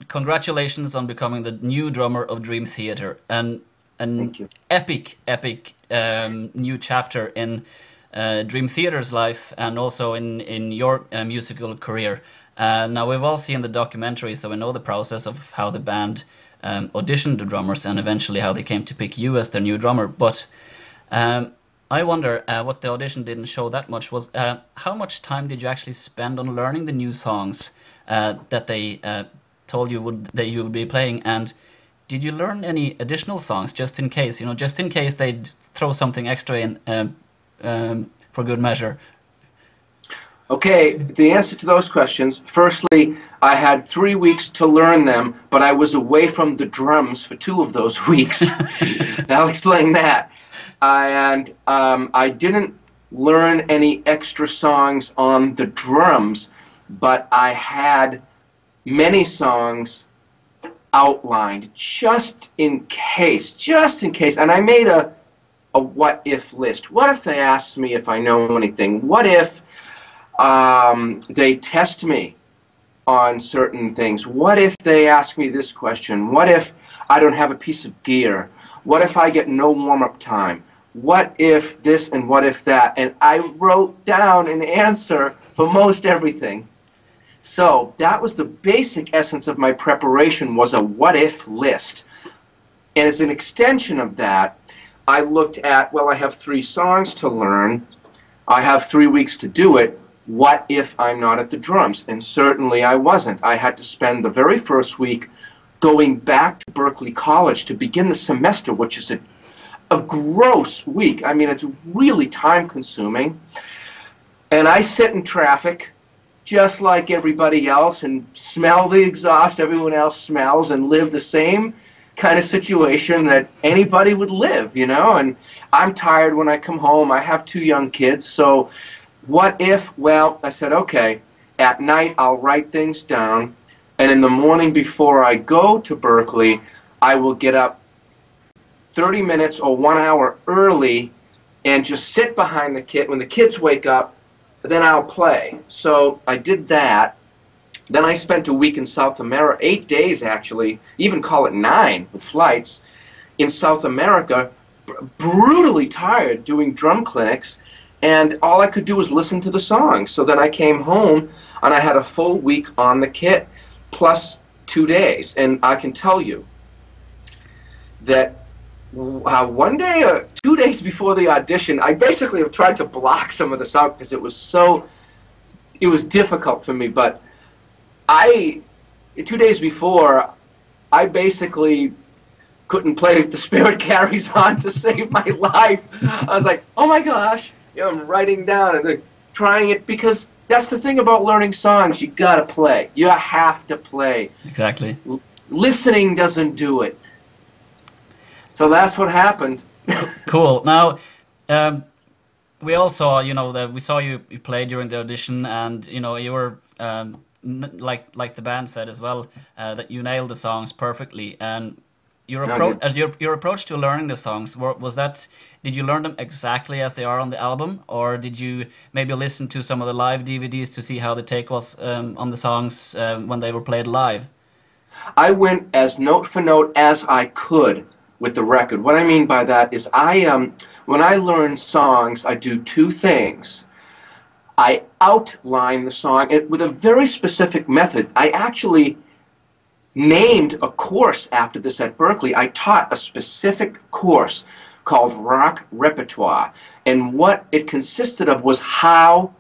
congratulations on becoming the new drummer of Dream Theater, and an Thank you. epic new chapter in Dream Theater's life and also in your musical career. Now we've all seen the documentary, so we know the process of how the band auditioned the drummers and eventually how they came to pick you as their new drummer. But I wonder what the audition didn't show that much was how much time did you actually spend on learning the new songs that they told you that you would be playing, and did you learn any additional songs just in case, just in case they'd throw something extra in for good measure? Okay, the answer to those questions, firstly, I had 3 weeks to learn them, but I was away from the drums for 2 of those weeks. I'll explain that. And I didn't learn any extra songs on the drums, but I had many songs outlined just in case. And I made a what if list. What if they ask me if I know anything? What if they test me on certain things? What if they ask me this question? What if I don't have a piece of gear? What if I get no warm-up time? What if this and what if that? And I wrote down an answer for most everything. So that was the basic essence of my preparation, was a what if list. And as an extension of that, I looked at, well, I have 3 songs to learn. I have 3 weeks to do it. What if I'm not at the drums? And certainly I wasn't. I had to spend the very first week going back to Berklee College to begin the semester, which is a gross week. I mean, it's really time-consuming. And I sit in traffic just like everybody else and smell the exhaust everyone else smells and live the same kind of situation that anybody would live, and I'm tired when I come home. I have 2 young kids, so what if? Well, I said, okay, at night I'll write things down, and in the morning before I go to Berklee, I will get up 30 minutes or 1 hour early and just sit behind the kit. When the kids wake up, then I'll play. So I did that. Then I spent a week in South America, 8 days actually, even call it 9 with flights, in South America, brutally tired doing drum clinics, and all I could do was listen to the songs. So then I came home and I had a full week on the kit plus 2 days. And I can tell you that one day or 2 days before the audition, I basically have tried to block some of the songs because it was difficult for me. But 2 days before, I basically couldn't play The Spirit Carries On to save my life. I was like, oh my gosh, I'm writing down and trying it, because that's the thing about learning songs. You gotta play. You have to play. Exactly. Listening doesn't do it. So that's what happened. Cool. Now, we all saw, that we saw you played during the audition, and you were like the band said as well, that you nailed the songs perfectly. And your approach to learning the songs, was that, did you learn them exactly as they are on the album, or did you maybe listen to some of the live DVDs to see how the take was on the songs when they were played live? I went as note for note as I could with the record. What I mean by that is when I learn songs, I do 2 things. I outline the song with a very specific method. I actually named a course after this at Berklee. I taught a specific course called Rock Repertoire, and what it consisted of was how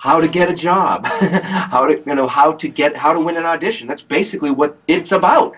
to get a job, how to win an audition. That's basically what it's about.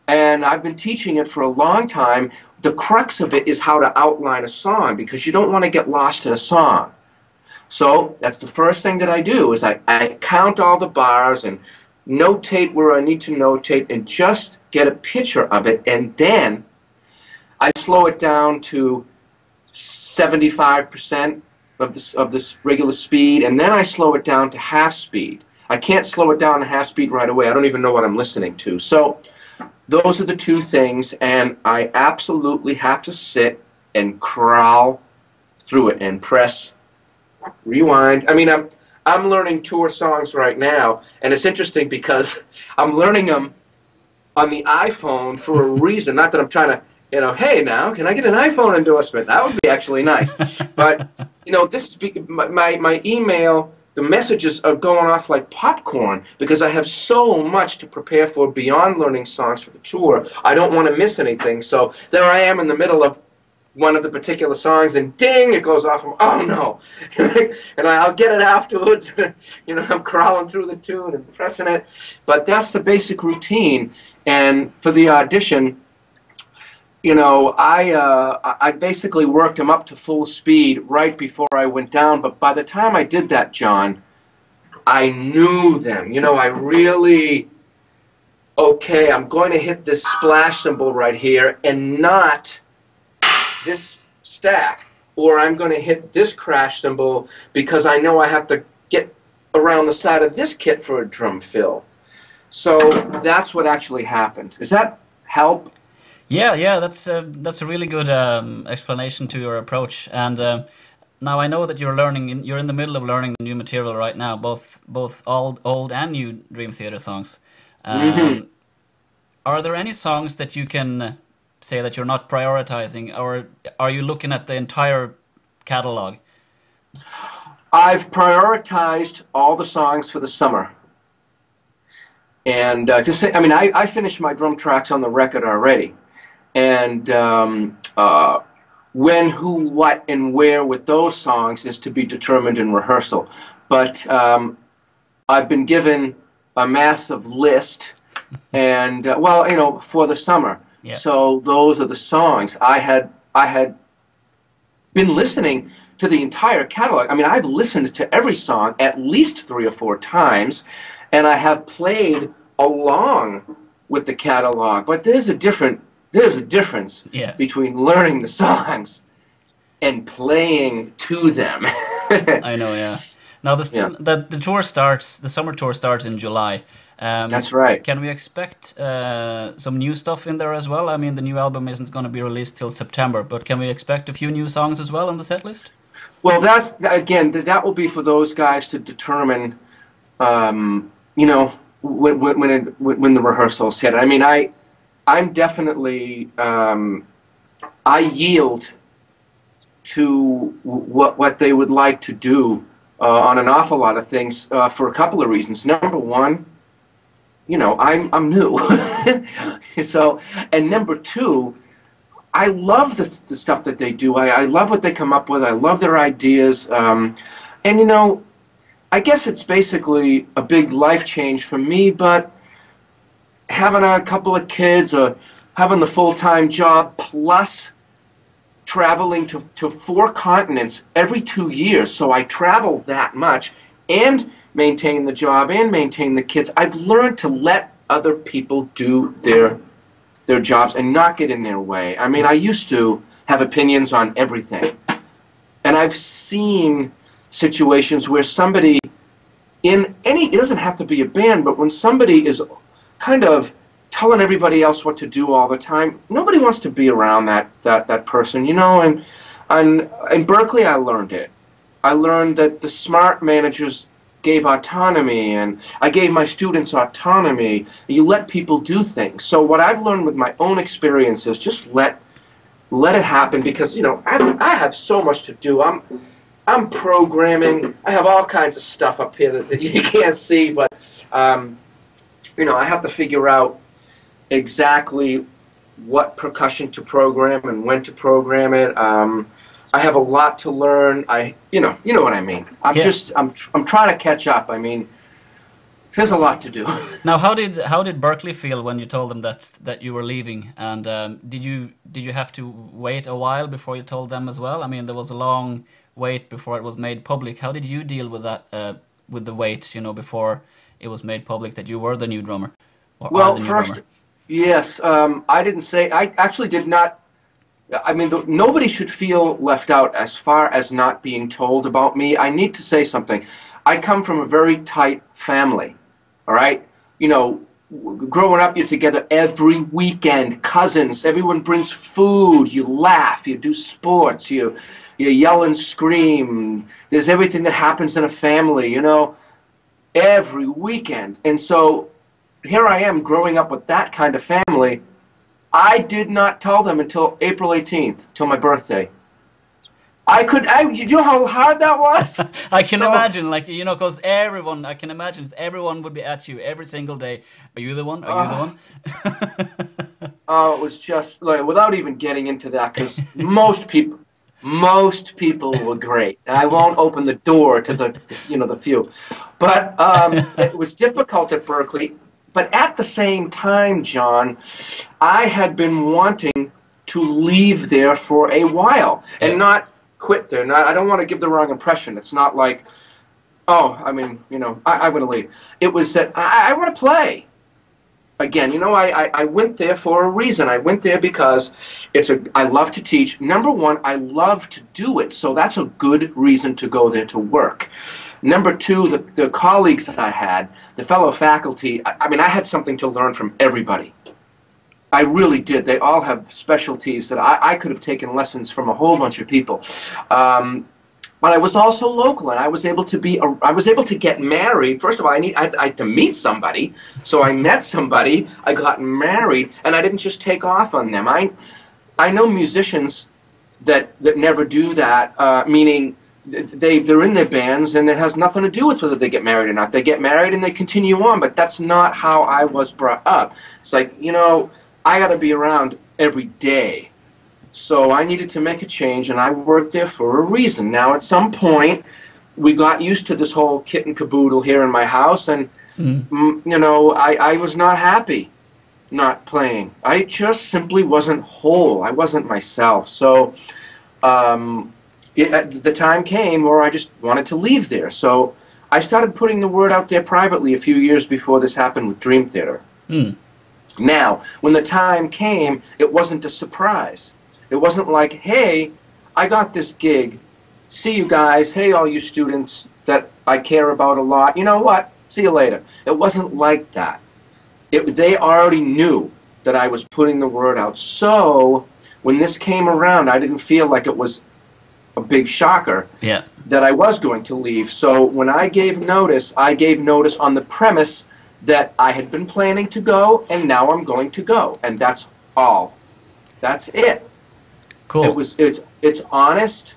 And I've been teaching it for a long time. The crux of it is how to outline a song, because you don't want to get lost in a song. So that's the first thing that I do, is I count all the bars and notate where I need to notate and just get a picture of it, and then I slow it down to 75% of this regular speed, and then I slow it down to half speed. I can't slow it down to half speed right away. I don't even know what I'm listening to. So those are the 2 things, and I absolutely have to sit and crawl through it and press rewind. I mean, I'm learning tour songs right now, and it's interesting because I'm learning them on the iPhone for a reason. Not that I'm trying to, hey, now, can I get an iPhone endorsement? That would be actually nice. But, this is my email, the messages are going off like popcorn because I have so much to prepare for beyond learning songs for the tour. I don't want to miss anything. So there I am in the middle of one of the particular songs, and ding, it goes off. Oh no! And I'll get it afterwards. I'm crawling through the tune and pressing it. But that's the basic routine. And for the audition, I basically worked him up to full speed right before I went down. But by the time I did that, John, I knew them. I really, okay, I'm going to hit this splash cymbal right here and not this stack, or I'm going to hit this crash cymbal because I know I have to get around the side of this kit for a drum fill. So that's what actually happened. Does that help? Yeah, that's a really good explanation to your approach. And now I know that you're in the middle of learning the new material right now, both old and new Dream Theater songs. Are there any songs that you can say that you're not prioritizing, or are you looking at the entire catalog? I've prioritized all the songs for the summer. And because I finished my drum tracks on the record already. And when, who, what, and where with those songs is to be determined in rehearsal. But I've been given a massive list, and for the summer. Yeah. So those are the songs. I had been listening to the entire catalog. I've listened to every song at least 3 or 4 times, and I have played along with the catalog. But there's a difference between learning the songs and playing to them. I know, yeah. Now the tour starts. The summer tour starts in July. That's right. Can we expect some new stuff in there as well? The new album isn't going to be released till September, but can we expect a few new songs as well on the set list? Well, that will be for those guys to determine, when the rehearsals hit. I'm definitely, I yield to what they would like to do on an awful lot of things for a couple of reasons. Number one, I'm new. So, and number two, I love the stuff that they do. I love what they come up with. I love their ideas. And I guess it's basically a big life change for me, but having a couple of kids, or having the full-time job, plus traveling to 4 continents every 2 years, so I travel that much, and maintain the job and maintain the kids. I've learned to let other people do their jobs and not get in their way. I used to have opinions on everything, and I've seen situations where somebody it doesn't have to be a band, but when somebody is kind of telling everybody else what to do all the time, nobody wants to be around that person, and in Berkeley I learned it. I learned that the smart managers gave autonomy, and I gave my students autonomy. You let people do things. So what I've learned with my own experience is just let it happen, because I have so much to do. I'm programming. I have all kinds of stuff up here that you can't see, but I have to figure out exactly what percussion to program and when to program it. I have a lot to learn. You know what I mean. I'm trying to catch up. There's a lot to do. Now, how did Berkeley feel when you told them that you were leaving? And did you have to wait a while before you told them as well? There was a long wait before it was made public. How did you deal with that? With the wait, before it was made public that you were the new drummer? Well, first, yes, I didn't say. I actually did not. Nobody should feel left out as far as not being told about me. I need to say something. I come from a very tight family, all right? Growing up, you're together every weekend, cousins, everyone brings food, you laugh, you do sports, you yell and scream. There's everything that happens in a family, every weekend. And so here I am growing up with that kind of family. I did not tell them until April 18th, till my birthday. You know how hard that was? I can So, imagine, like, you know, because everyone, I can imagine everyone would be at you every single day. Are you the one? Are you the uh, one? it was just like, without even getting into that, because most people were great. And I won't open the door to the few, but it was difficult at Berkeley. But at the same time, John, I had been wanting to leave there for a while and Yeah. not quit there. Not, I don't want to give the wrong impression. It's not like, oh, I mean, I want to leave. It was that I want to play. Again, I went there for a reason. I went there because I love to teach. Number one, I love to do it, so that's a good reason to go there to work. Number two, the colleagues that I had, the fellow faculty, I mean, I had something to learn from everybody. I really did. They all have specialties that I could have taken lessons from a whole bunch of people. But I was also local, and I was able to get married. First of all, I had to meet somebody, so I met somebody. I got married, and I didn't just take off on them. I know musicians that never do that, meaning they're in their bands, and it has nothing to do with whether they get married or not. They get married and they continue on, but that's not how I was brought up. It's like, I got to be around every day. So I needed to make a change, and I worked there for a reason. Now, at some point, we got used to this whole kit and caboodle here in my house, and, I was not happy not playing. I just simply wasn't whole. I wasn't myself. So the time came where I just wanted to leave there. So I started putting the word out there privately a few years before this happened with Dream Theater. Mm. Now, when the time came, it wasn't a surprise. It wasn't like, hey, I got this gig. See you guys. Hey, all you students that I care about a lot. You know what? See you later. It wasn't like that. They already knew that I was putting the word out. So when this came around, I didn't feel like it was a big shocker that I was going to leave. So when I gave notice on the premise that I had been planning to go, and now I'm going to go. And that's all. That's it. Cool. It's honest.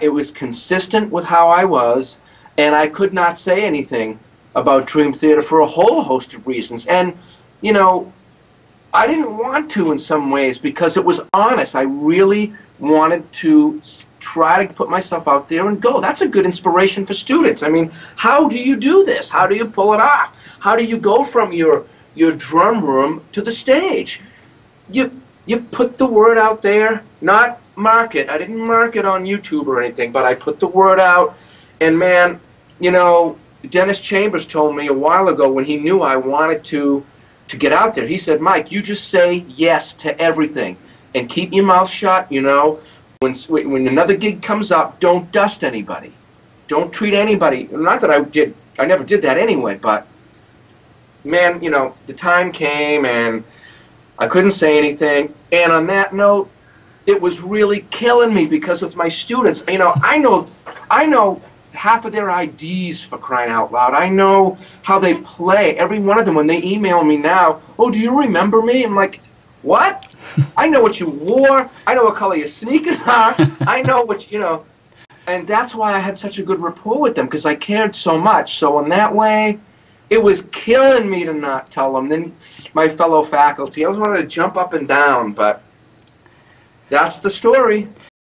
It was consistent with how I was, and I could not say anything about Dream Theater for a whole host of reasons. And I didn't want to in some ways because it was honest. I really wanted to try to put myself out there and go. That's a good inspiration for students. I mean, how do you do this? How do you pull it off? How do you go from your drum room to the stage? You put the word out there, not market. I didn't market on YouTube or anything, but I put the word out. And man, Dennis Chambers told me a while ago when he knew I wanted to get out there. He said, Mike, you just say yes to everything and keep your mouth shut. When another gig comes up, don't dust anybody. Don't treat anybody. Not that I never did that anyway, but man, the time came and I couldn't say anything. And on that note, it was really killing me because with my students, I know half of their IDs, for crying out loud. I know how they play. Every one of them, when they email me now, oh, do you remember me? I'm like, what? I know what you wore. I know what color your sneakers are. I know what, And that's why I had such a good rapport with them, because I cared so much. So in that way, it was killing me to not tell them. Then my fellow faculty, I was wanting to jump up and down, but that's the story.